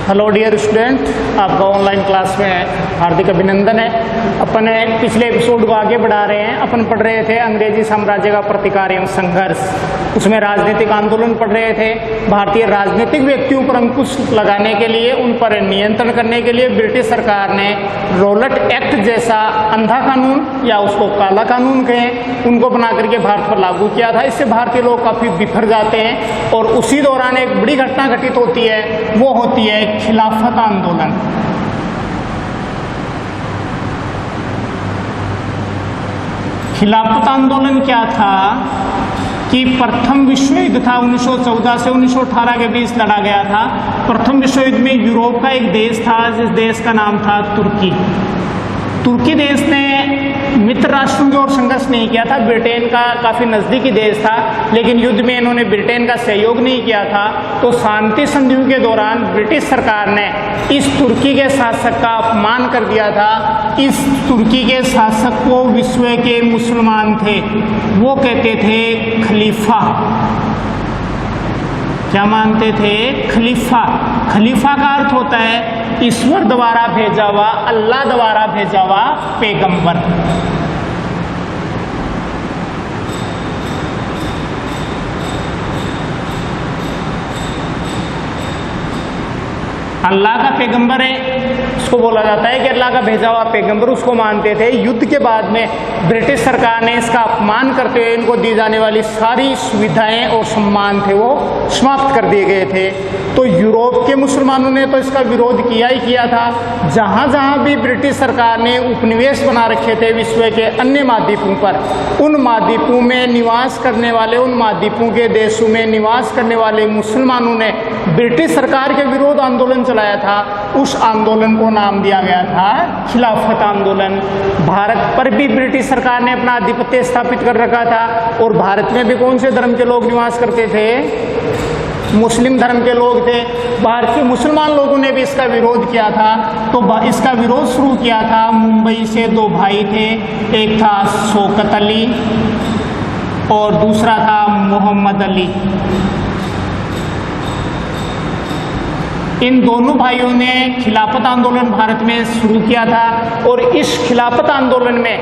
Hello dear student, आपका online class में हार्दिक अभिनंदन है। अपन पिछले एपिसोड को आगे बढ़ा रहे हैं। अपन पढ़ रहे थे अंग्रेजी साम्राज्य का प्रतिकार एवं संघर्ष, उसमें राजनीतिक आंदोलन पढ़ रहे थे। भारतीय राजनीतिक व्यक्तियों पर अंकुश लगाने के लिए, उन पर नियंत्रण करने के लिए ब्रिटिश सरकार ने रॉलेट एक्ट जैसा अंधा कानून या उसको काला कानून कहें, उनको बना करके भारत पर लागू किया था। इससे भारतीय लोग काफ़ी बिखर जाते हैं और उसी दौरान एक बड़ी घटना घटित होती है, वो होती है खिलाफत आंदोलन। खिलाफत आंदोलन क्या था कि प्रथम विश्व युद्ध था 1914 से 1918 के बीच लड़ा गया था। प्रथम विश्व युद्ध में यूरोप का एक देश था जिस देश का नाम था तुर्की। तुर्की देश ने मित्र राष्ट्रों की ओर संघर्ष नहीं किया था, ब्रिटेन का काफ़ी नज़दीकी देश था, लेकिन युद्ध में इन्होंने ब्रिटेन का सहयोग नहीं किया था। तो शांति संधियों के दौरान ब्रिटिश सरकार ने इस तुर्की के शासक का अपमान कर दिया था। इस तुर्की के शासक को विश्व के मुसलमान थे, वो कहते थे खलीफा। क्या मानते थे? खलीफा। खलीफा का अर्थ होता है ईश्वर द्वारा भेजा हुआ, अल्लाह द्वारा भेजा हुआ पैगंबर। अल्लाह का पैगंबर है, उसको बोला जाता है कि अल्लाह का भेजा हुआ पैगंबर, उसको मानते थे। युद्ध के बाद में ब्रिटिश सरकार ने इसका अपमान करते हुए इनको दी जाने वाली सारी सुविधाएं और सम्मान थे वो समाप्त कर दिए गए थे। तो यूरोप के मुसलमानों ने तो इसका विरोध किया ही किया था। जहाँ जहाँ भी ब्रिटिश सरकार ने उपनिवेश बना रखे थे विश्व के अन्य महाद्वीपों पर, उन महाद्वीपों में निवास करने वाले, उन महाद्वीपों के देशों में निवास करने वाले मुसलमानों ने ब्रिटिश सरकार के विरोध आंदोलन चलाया था। उस आंदोलन को नाम दिया गया था खिलाफत आंदोलन। भारत पर भी ब्रिटिश सरकार ने अपना आधिपत्य स्थापित कर रखा था और भारत में भी कौन से धर्म के लोग निवास करते थे? मुस्लिम धर्म के लोग थे। भारत के मुसलमान लोगों ने भी इसका विरोध किया था। तो इसका विरोध शुरू किया था मुंबई से दो भाई थे, एक था शौकत अली और दूसरा था मोहम्मद अली। इन दोनों भाइयों ने खिलाफत आंदोलन भारत में शुरू किया था और इस खिलाफत आंदोलन में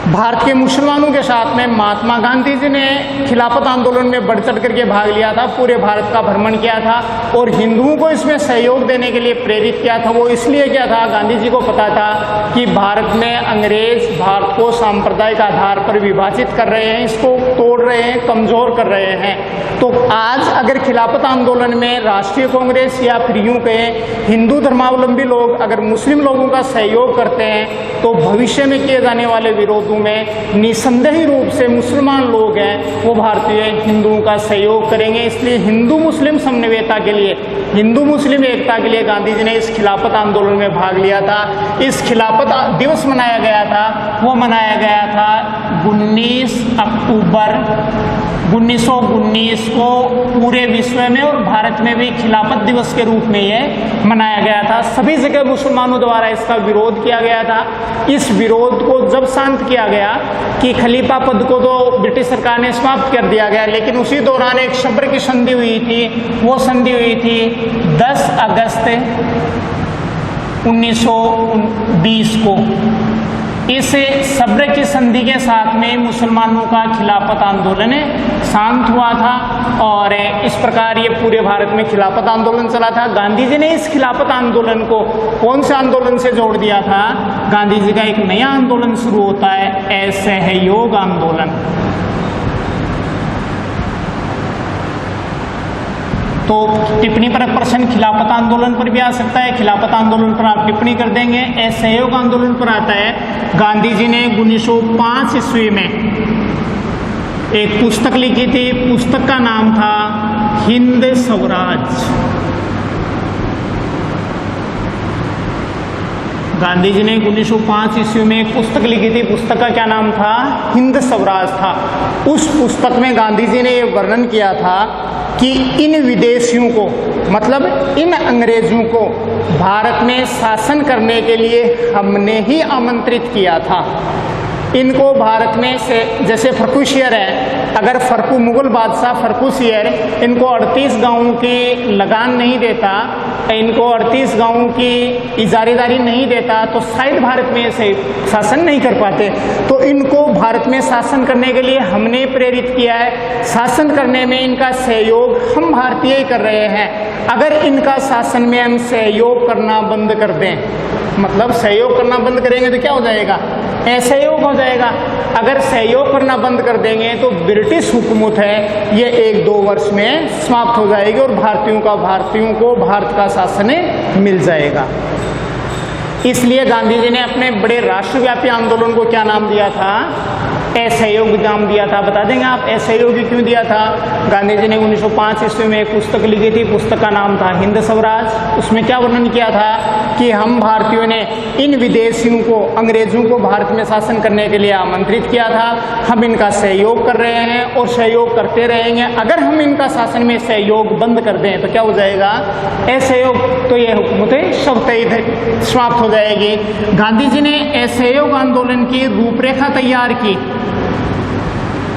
भारत के मुसलमानों के साथ में महात्मा गांधी जी ने खिलाफत आंदोलन में बढ़ चढ़ करके भाग लिया था, पूरे भारत का भ्रमण किया था और हिंदुओं को इसमें सहयोग देने के लिए प्रेरित किया था। वो इसलिए किया था, गांधी जी को पता था कि भारत में अंग्रेज भारत को सांप्रदायिक आधार पर विभाजित कर रहे हैं, इसको तोड़ रहे हैं, कमज़ोर कर रहे हैं। तो आज अगर खिलाफत आंदोलन में राष्ट्रीय कांग्रेस या फिर यूँ कहें हिंदू धर्मावलंबी लोग अगर मुस्लिम लोगों का सहयोग करते हैं तो भविष्य में किए जाने वाले विरोधों में निसंदेह रूप से मुसलमान लोग हैं वो भारतीय हिंदुओं का सहयोग करेंगे। इसलिए हिंदू मुस्लिम समन्वयता के लिए, हिंदू मुस्लिम एकता के लिए गांधी जी ने इस खिलाफत आंदोलन में भाग लिया था। इस खिलाफत दिवस मनाया गया था, वो मनाया गया था 19 अक्टूबर 1919 को पूरे विश्व में और भारत में भी खिलाफत दिवस के रूप में ये मनाया गया था। सभी जगह मुसलमानों द्वारा इसका विरोध किया गया था। इस विरोध को जब शांत किया गया कि खलीफा पद को तो ब्रिटिश सरकार ने समाप्त कर दिया गया, लेकिन उसी दौरान एक सब्र की संधि हुई थी। वो संधि हुई थी 10 अगस्त 1920 को। इस सब्र की संधि के साथ में मुसलमानों का खिलाफत आंदोलन शांत हुआ था और इस प्रकार ये पूरे भारत में खिलाफत आंदोलन चला था। गांधी जी ने इस खिलाफत आंदोलन को कौन से आंदोलन से जोड़ दिया था? गांधी जी का एक नया आंदोलन शुरू होता है, असहयोग आंदोलन। तो टिप्पणी पर प्रश्न खिलाफत आंदोलन पर भी आ सकता है, खिलाफत आंदोलन पर आप टिप्पणी कर देंगे। असहयोग आंदोलन पर आता है, गांधी जी ने 1905 ईस्वी में एक पुस्तक लिखी थी। पुस्तक का नाम था हिंद स्वराज। गांधी जी ने 1905 ईस्वी में एक पुस्तक लिखी थी। पुस्तक का क्या नाम था? हिंद स्वराज था। उस पुस्तक में गांधी जी ने ये वर्णन किया था कि इन विदेशियों को, मतलब इन अंग्रेजों को भारत में शासन करने के लिए हमने ही आमंत्रित किया था। इनको भारत में से जैसे फर्रुखियर है, अगर मुगल बादशाह फर्रुखियर इनको 38 गांवों की लगान नहीं देता, इनको 38 गांवों की इजारेदारी नहीं देता, तो शायद भारत में ऐसे शासन नहीं कर पाते। तो इनको भारत में शासन करने के लिए हमने प्रेरित किया है। शासन करने में इनका सहयोग हम भारतीय ही कर रहे हैं। अगर इनका शासन में हम सहयोग करना बंद कर दें, मतलब सहयोग करना बंद करेंगे तो क्या हो जाएगा? असहयोग हो जाएगा। अगर सहयोग करना बंद कर देंगे तो ब्रिटिश हुकूमत है ये 1-2 वर्ष में समाप्त हो जाएगी और भारतीयों को भारत का शासन मिल जाएगा। इसलिए गांधी जी ने अपने बड़े राष्ट्रव्यापी आंदोलन को क्या नाम दिया था? असहयोग नाम दिया था। बता देंगे आप असहयोगी क्यों दिया था? गांधी जी ने 1905 ईस्वी में एक पुस्तक लिखी थी, पुस्तक का नाम था हिंद स्वराज। उसमें क्या वर्णन किया था कि हम भारतीयों ने इन विदेशियों को, अंग्रेजों को भारत में शासन करने के लिए आमंत्रित किया था। हम इनका सहयोग कर रहे हैं और सहयोग करते रहेंगे। अगर हम इनका शासन में सहयोग बंद कर दें तो क्या हो जाएगा? असहयोग। तो ये हुकूमतें सब समाप्त हो जाएगी। गांधी जी ने असहयोग आंदोलन की रूपरेखा तैयार की।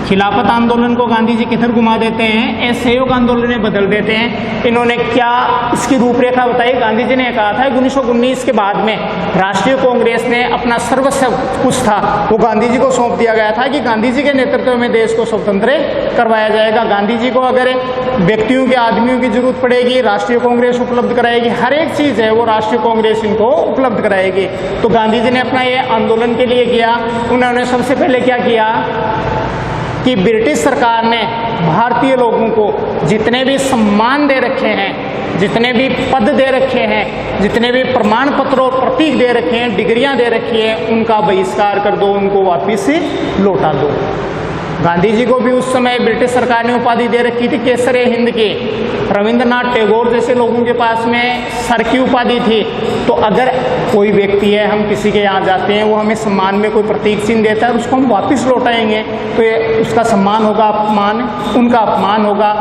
खिलाफत आंदोलन को गांधी जी किधर घुमा देते हैं? असहयोग आंदोलन में बदल देते हैं। इन्होंने क्या इसकी रूपरेखा बताई? गांधी जी ने कहा था 1919 के बाद में राष्ट्रीय कांग्रेस ने अपना सर्वस्व कुछ था वो गांधी जी को सौंप दिया गया था कि गांधी जी के नेतृत्व में देश को स्वतंत्र करवाया जाएगा। गांधी जी को अगर व्यक्तियों के, आदमियों की जरूरत पड़ेगी, राष्ट्रीय कांग्रेस उपलब्ध कराएगी। हर एक चीज़ है वो राष्ट्रीय कांग्रेस इनको उपलब्ध कराएगी। तो गांधी जी ने अपना ये आंदोलन के लिए किया। उन्होंने सबसे पहले क्या किया कि ब्रिटिश सरकार ने भारतीय लोगों को जितने भी सम्मान दे रखे हैं, जितने भी पद दे रखे हैं, जितने भी प्रमाण पत्र और प्रतीक दे रखे हैं, डिग्रियां दे रखी हैं, उनका बहिष्कार कर दो, उनको वापिस लौटा दो। गांधी जी को भी उस समय ब्रिटिश सरकार ने उपाधि दे रखी थी केसरे हिंद की। रविंद्रनाथ टैगोर जैसे लोगों के पास में सर की उपाधि थी। तो अगर कोई व्यक्ति है, हम किसी के यहाँ जाते हैं, वो हमें सम्मान में कोई प्रतीक चिन्ह देता है, उसको हम वापस लौटाएंगे तो ये उसका सम्मान होगा, अपमान, उनका अपमान होगा।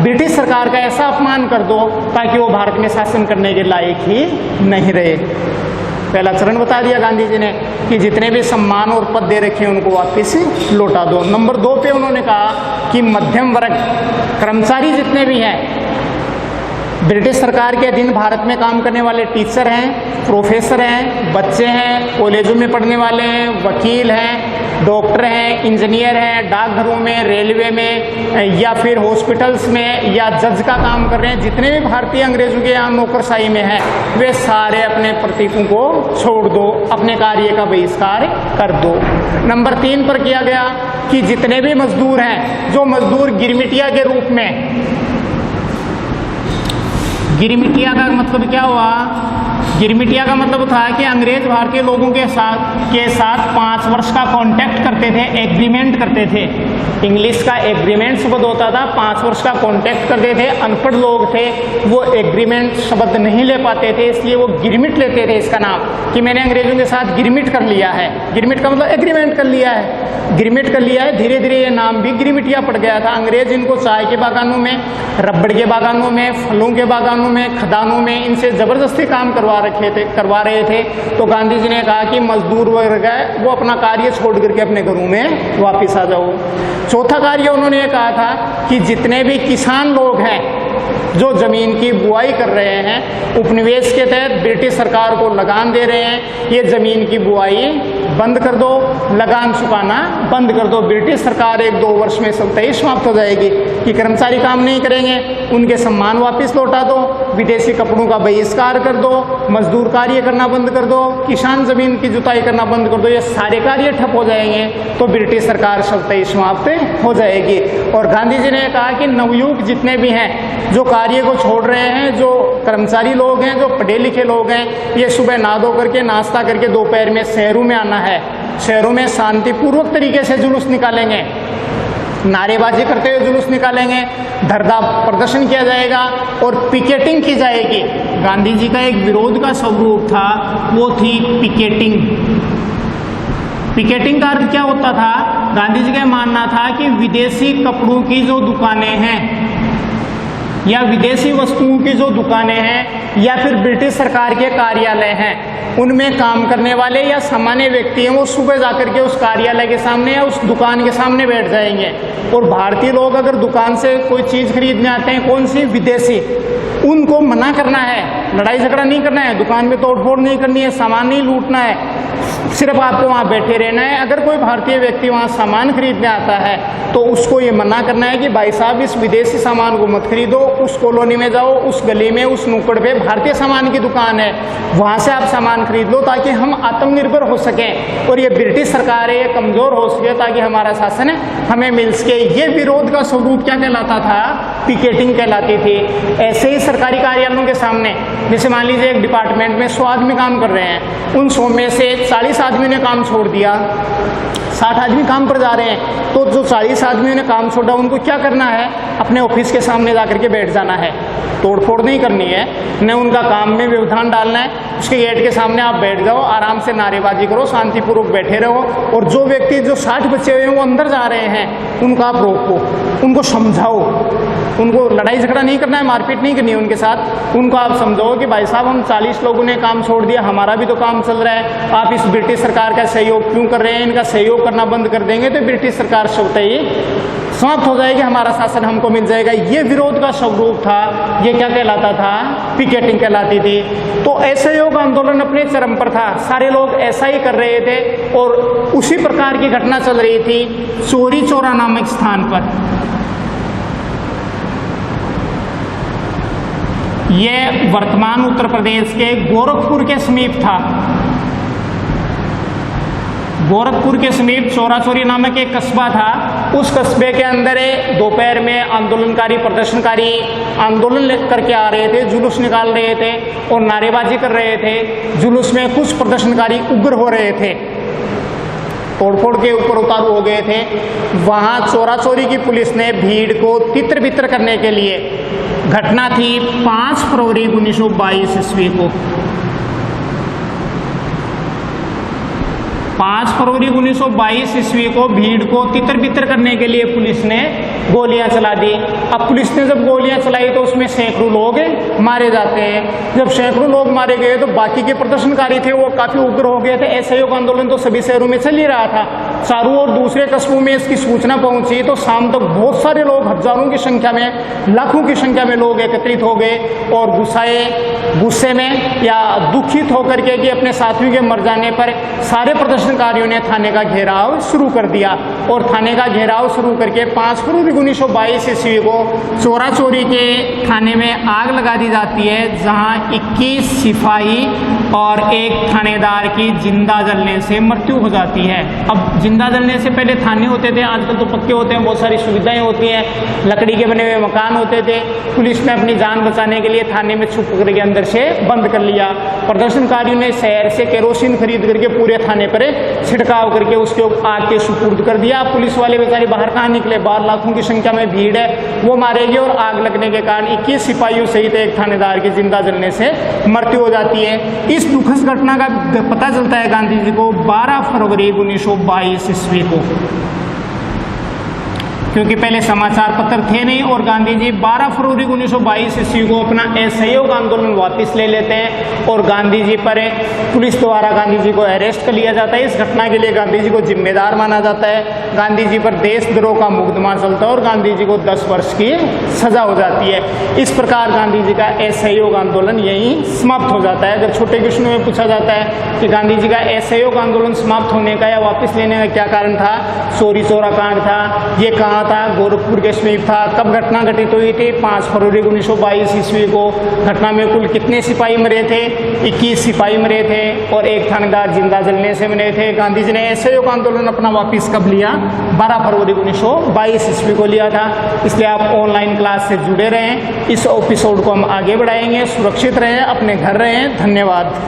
ब्रिटिश सरकार का ऐसा अपमान कर दो ताकि वो भारत में शासन करने के लायक ही नहीं रहे। पहला चरण बता दिया गांधी जी ने कि जितने भी सम्मान और पद दे रखे हैं उनको वापस लौटा दो। नंबर 2 पे उन्होंने कहा कि मध्यम वर्ग कर्मचारी जितने भी हैं, ब्रिटिश सरकार के अधीन भारत में काम करने वाले टीचर हैं, प्रोफेसर हैं, बच्चे हैं, कॉलेजों में पढ़ने वाले हैं, वकील हैं, डॉक्टर हैं, इंजीनियर हैं, डाकघरों में, रेलवे में या फिर हॉस्पिटल्स में या जज का काम कर रहे हैं, जितने भी भारतीय अंग्रेजों के यहाँ नौकरशाही में हैं, वे सारे अपने प्रतीकों को छोड़ दो, अपने कार्य का बहिष्कार कर दो। नंबर 3 पर किया गया कि जितने भी मजदूर हैं, जो मजदूर गिरमिटिया के रूप में, गिरमिटिया का मतलब क्या हुआ? गिरमिटिया का मतलब था कि अंग्रेज भारतीय लोगों के साथ 5 वर्ष का कॉन्ट्रैक्ट करते थे, एग्रीमेंट करते थे। इंग्लिश का एग्रीमेंट शब्द होता था, 5 वर्ष का कॉन्ट्रैक्ट करते थे। अनपढ़ लोग थे, वो एग्रीमेंट शब्द नहीं ले पाते थे, इसलिए वो गिरमिट लेते थे इसका नाम, कि मैंने अंग्रेजों के साथ गिरमिट कर लिया है। गिरमिट का मतलब एग्रीमेंट कर लिया है, गिरमिट कर लिया है। धीरे धीरे ये नाम भी गिरमिटिया पड़ गया था। अंग्रेज इनको चाय के बागानों में, रबड़ के बागानों में, फलों के बागानों में, खदानों में इनसे ज़बरदस्ती काम करवा रहे थे। तो गांधी जी ने कहा कि मजदूर वर्ग है वो अपना कार्य छोड़ करके अपने घरों में वापस आ जाओ। चौथा कार्य उन्होंने ये कहा था कि जितने भी किसान लोग हैं जो जमीन की बुआई कर रहे हैं, उपनिवेश के तहत ब्रिटिश सरकार को लगान दे रहे हैं, ये जमीन की बुआई बंद कर दो, लगान चुकाना बंद कर दो। ब्रिटिश सरकार 1-2 वर्ष में स्वतः समाप्त हो जाएगी कि कर्मचारी काम नहीं करेंगे, उनके सम्मान वापस लौटा दो, विदेशी कपड़ों का बहिष्कार कर दो, मजदूर कार्य करना बंद कर दो, किसान जमीन की जुताई करना बंद कर दो, ये सारे कार्य ठप हो जाएंगे तो ब्रिटिश सरकार स्वतः समाप्त हो जाएगी। और गांधी जी ने कहा कि नवयुग जितने भी हैं जो कार्य को छोड़ रहे हैं, जो कर्मचारी लोग हैं, जो पढ़े लिखे लोग हैं, ये सुबह नहा धो करके, नाश्ता करके दोपहर में शहरों में आना है। शहरों में शांतिपूर्वक तरीके से जुलूस निकालेंगे, नारेबाजी करते हुए जुलूस निकालेंगे, धरना प्रदर्शन किया जाएगा और पिकेटिंग की जाएगी। गांधी जी का एक विरोध का स्वरूप था, वो थी पिकेटिंग। पिकेटिंग का अर्थ क्या होता था? गांधी जी का मानना था कि विदेशी कपड़ों की जो दुकानें हैं या विदेशी वस्तुओं की जो दुकानें हैं या फिर ब्रिटिश सरकार के कार्यालय हैं उनमें काम करने वाले या सामान्य व्यक्ति हैं, वो सुबह जाकर के उस कार्यालय के सामने या उस दुकान के सामने बैठ जाएंगे। और भारतीय लोग अगर दुकान से कोई चीज़ खरीदने आते हैं, कौन सी, विदेशी, उनको मना करना है, लड़ाई झगड़ा नहीं करना है, दुकान में तोड़फोड़ नहीं करनी है, सामान नहीं लूटना है, सिर्फ आपको वहाँ बैठे रहना है। अगर कोई भारतीय व्यक्ति वहाँ सामान खरीदने आता है तो उसको ये मना करना है कि भाई साहब इस विदेशी सामान को मत खरीदो, उस कॉलोनी में जाओ, उस गली में, उस नुक्कड़ पे भारतीय सामान की दुकान है, वहाँ से आप सामान खरीद लो ताकि हम आत्मनिर्भर हो सकें और ये ब्रिटिश सरकार है ये कमज़ोर हो सके, ताकि हमारा शासन हमें मिल सके। ये विरोध का स्वरूप क्या कहलाता था, पिकेटिंग कहलाती थी। ऐसे ही सरकारी कार्यालयों के सामने, जैसे मान लीजिए एक डिपार्टमेंट में 100 आदमी काम कर रहे हैं, उन 100 में से 40 आदमी ने काम छोड़ दिया, 60 आदमी काम पर जा रहे हैं, तो जो 40 आदमियों ने काम छोड़ा उनको क्या करना है, अपने ऑफिस के सामने जाकर के बैठ जाना है, तोड़फोड़ नहीं करनी है, न उनका काम में व्यवधान डालना है। उसके गेट के सामने आप बैठ जाओ, आराम से नारेबाजी करो, शांतिपूर्वक बैठे रहो। और जो व्यक्ति जो 60 बचे हुए हैं वो अंदर जा रहे हैं, उनको आप रोको, उनको समझाओ, उनको लड़ाई झगड़ा नहीं करना है, मारपीट नहीं करनी है उनके साथ, उनको आप समझाओ कि भाई साहब हम 40 लोगों ने काम छोड़ दिया, हमारा भी तो काम चल रहा है, आप इस ब्रिटिश सरकार का सहयोग क्यों कर रहे हैं, इनका सहयोग करना बंद कर देंगे तो ब्रिटिश सरकार स्वतः ही समाप्त हो जाएगी, हमारा शासन हमको मिल जाएगा। ये विरोध का स्वरूप था, ये क्या कहलाता था, पिकेटिंग कहलाती थी। तो असहयोग आंदोलन अपने चरम पर था, सारे लोग ऐसा ही कर रहे थे और उसी प्रकार की घटना चल रही थी चौरी चौरा नामक स्थान पर। यह वर्तमान उत्तर प्रदेश के गोरखपुर के समीप था। गोरखपुर के समीप चौरा चौरी नामक एक कस्बा था। उस कस्बे के अंदर दोपहर में आंदोलनकारी प्रदर्शनकारी आंदोलन करके आ रहे थे, जुलूस निकाल रहे थे और नारेबाजी कर रहे थे। जुलूस में कुछ प्रदर्शनकारी उग्र हो रहे थे, तोड़फोड़ के ऊपर उतारू हो गए थे। वहाँ चौरा चौरी की पुलिस ने भीड़ को तितर बितर करने के लिए, घटना थी 5 फरवरी 1922 ईस्वी को, 5 फरवरी 1922 ईस्वी को भीड़ को तितर बितर करने के लिए पुलिस ने गोलियां चला दी। अब पुलिस ने जब गोलियां चलाई तो उसमें सैकड़ों लोग मारे जाते हैं। जब सैकड़ों लोग मारे गए तो बाकी के प्रदर्शनकारी थे वो काफ़ी उग्र हो गए थे। असहयोग आंदोलन तो सभी शहरों में चल ही रहा था, चारों ओर दूसरे कस्बों में इसकी सूचना पहुंची तो शाम तक बहुत सारे लोग, हजारों की संख्या में, लाखों की संख्या में लोग एकत्रित हो गए और गुस्से में या दुखित होकर के कि अपने साथियों के मर जाने पर सारे प्रदर्शनकारियों ने थाने का घेराव शुरू कर दिया। और थाने का घेराव शुरू करके 5 फरवरी 1922 ईस्वी को चौरा चौरी के थाने में आग लगा दी जाती है, जहां 21 सिपाही और एक थानेदार की जिंदा जलने से मृत्यु हो जाती है। अब जिंदा जलने से पहले थाने होते थे, आजकल तो पक्के होते हैं, बहुत सारी सुविधाएं होती हैं, लकड़ी के बने हुए मकान होते थे। पुलिस ने अपनी जान बचाने के लिए थाने में छुप करके अंदर से बंद कर लिया। प्रदर्शनकारियों ने शहर से केरोसिन खरीद करके पूरे थाने पर छिड़काव करके उसके आग के सुपुर्द कर दिया। पुलिस वाले बेचारे बाहर कहाँ निकले, 12 लाखों की संख्या में भीड़ है, वो मारे गए और आग लगने के कारण 21 सिपाहियों सहित एक थानेदार की जिंदा जलने से मृत्यु हो जाती है। इस दुखद घटना का पता चलता है गांधी जी को 12 फरवरी 1922 ईस्वी को, क्योंकि पहले समाचार पत्र थे नहीं। और गांधी जी 12 फरवरी 1922 ईस्वी को अपना असहयोग आंदोलन वापस ले लेते हैं और गांधी जी पर पुलिस द्वारा गांधी जी को अरेस्ट कर लिया जाता है। इस घटना के लिए गांधी जी को जिम्मेदार माना जाता है। गांधी जी पर देशद्रोह का मुकदमा चलता है और गांधी जी को 10 वर्ष की सजा हो जाती है। इस प्रकार गांधी जी का असहयोग आंदोलन यहीं समाप्त हो जाता है। अगर छोटे क्वेश्चन में पूछा जाता है कि गांधी जी का असहयोग आंदोलन समाप्त होने का या वापस लेने का क्या कारण था, चौरी चौरा कांड था, ये कहाँ था, गोरखपुर के समीप था। कब घटना घटित हुई थी, 5 फरवरी 1922 ईस्वी को। घटना में कुल कितने सिपाही मरे थे, 21 सिपाही मरे थे और एक थानेदार जिंदा जलने से मरे थे। गांधी जी ने असहयोग आंदोलन अपना वापस कब लिया, 12 फरवरी 1922 ईस्वी को लिया था। इसलिए आप ऑनलाइन क्लास से जुड़े रहें। इस एपिसोड को हम आगे बढ़ाएंगे। सुरक्षित रहें, अपने घर रहें। धन्यवाद।